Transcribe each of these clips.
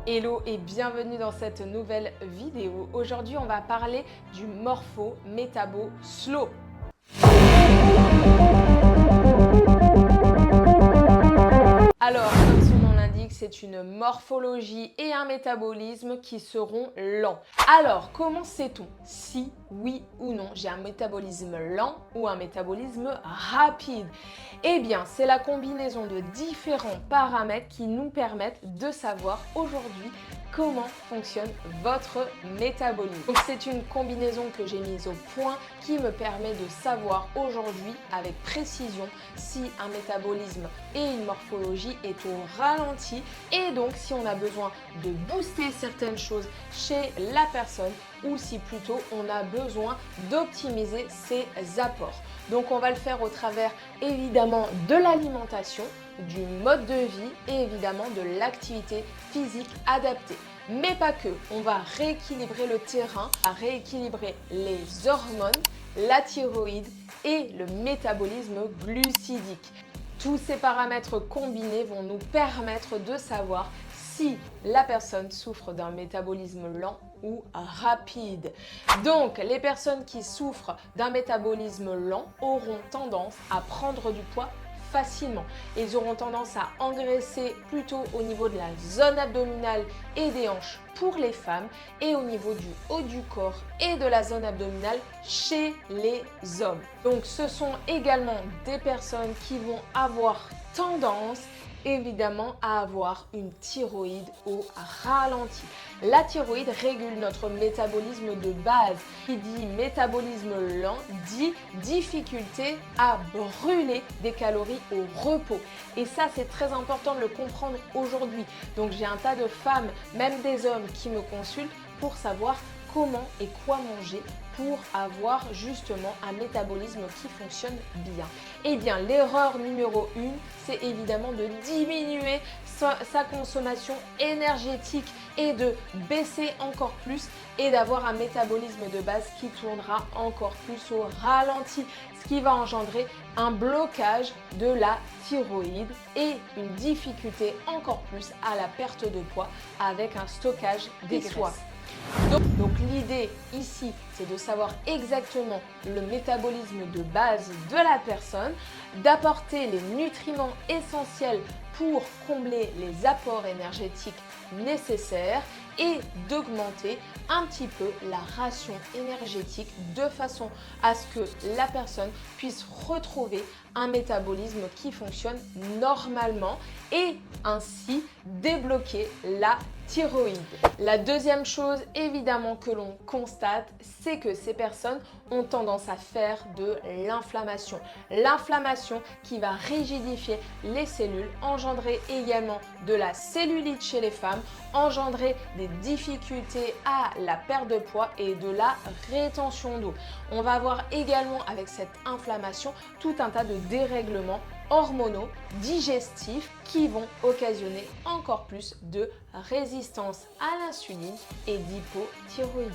Hello et bienvenue dans cette nouvelle vidéo. Aujourd'hui, on va parler du morpho métabo slow. Alors, comme son nom l'indique, c'est une morphologie et un métabolisme qui seront lents. Alors, comment sait-on si, oui ou non, j'ai un métabolisme lent ou un métabolisme rapide? Eh bien, c'est la combinaison de différents paramètres qui nous permettent de savoir aujourd'hui comment fonctionne votre métabolisme. Donc c'est une combinaison que j'ai mise au point qui me permet de savoir aujourd'hui avec précision si un métabolisme et une morphologie est au ralenti et donc si on a besoin de booster certaines choses chez la personne ou si plutôt on a besoin d'optimiser ses apports. Donc on va le faire au travers évidemment de l'alimentation, du mode de vie et évidemment de l'activité physique adaptée. Mais pas que, on va rééquilibrer le terrain, à rééquilibrer les hormones, la thyroïde et le métabolisme glucidique. Tous ces paramètres combinés vont nous permettre de savoir si la personne souffre d'un métabolisme lent ou rapide. Donc, les personnes qui souffrent d'un métabolisme lent auront tendance à prendre du poids facilement. Ils auront tendance à engraisser plutôt au niveau de la zone abdominale et des hanches pour les femmes et au niveau du haut du corps et de la zone abdominale chez les hommes. Donc ce sont également des personnes qui vont avoir tendance évidemment à avoir une thyroïde au ralenti. La thyroïde régule notre métabolisme de base. Qui dit métabolisme lent dit difficulté à brûler des calories au repos. Et ça, c'est très important de le comprendre aujourd'hui. Donc j'ai un tas de femmes, même des hommes qui me consultent pour savoir comment et quoi manger pour avoir justement un métabolisme qui fonctionne bien. Eh bien, l'erreur numéro 1, c'est évidemment de diminuer sa consommation énergétique et de baisser encore plus et d'avoir un métabolisme de base qui tournera encore plus au ralenti, ce qui va engendrer un blocage de la thyroïde et une difficulté encore plus à la perte de poids avec un stockage des graisses. Donc l'idée ici, c'est de savoir exactement le métabolisme de base de la personne, d'apporter les nutriments essentiels pour combler les apports énergétiques nécessaires et d'augmenter un petit peu la ration énergétique de façon à ce que la personne puisse retrouver un métabolisme qui fonctionne normalement et ainsi débloquer la thyroïde. La deuxième chose évidemment que l'on constate, c'est que ces personnes ont tendance à faire de l'inflammation. L'inflammation qui va rigidifier les cellules, engendrer également de la cellulite chez les femmes, engendrer des difficultés à la perte de poids et de la rétention d'eau. On va avoir également avec cette inflammation tout un tas de dérèglements hormonaux, digestifs qui vont occasionner encore plus de résistance à l'insuline et d'hypothyroïdie.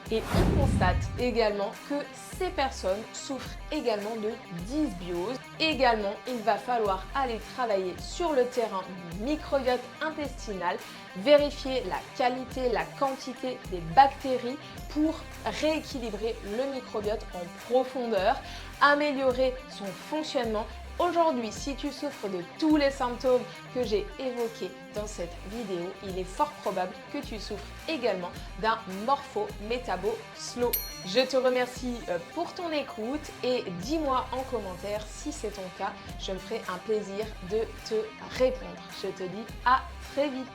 Et on constate également que ces personnes souffrent également de dysbiose. Également, il va falloir aller travailler sur le terrain du microbiote intestinal, vérifier la qualité, la quantité des bactéries pour rééquilibrer le microbiote en profondeur, améliorer son fonctionnement. Aujourd'hui, si tu souffres de tous les symptômes que j'ai évoqués dans cette vidéo, il est fort probable que tu souffres également d'un morpho métabo slow. Je te remercie pour ton écoute et dis-moi en commentaire si c'est ton cas. Je me ferai un plaisir de te répondre. Je te dis à très vite.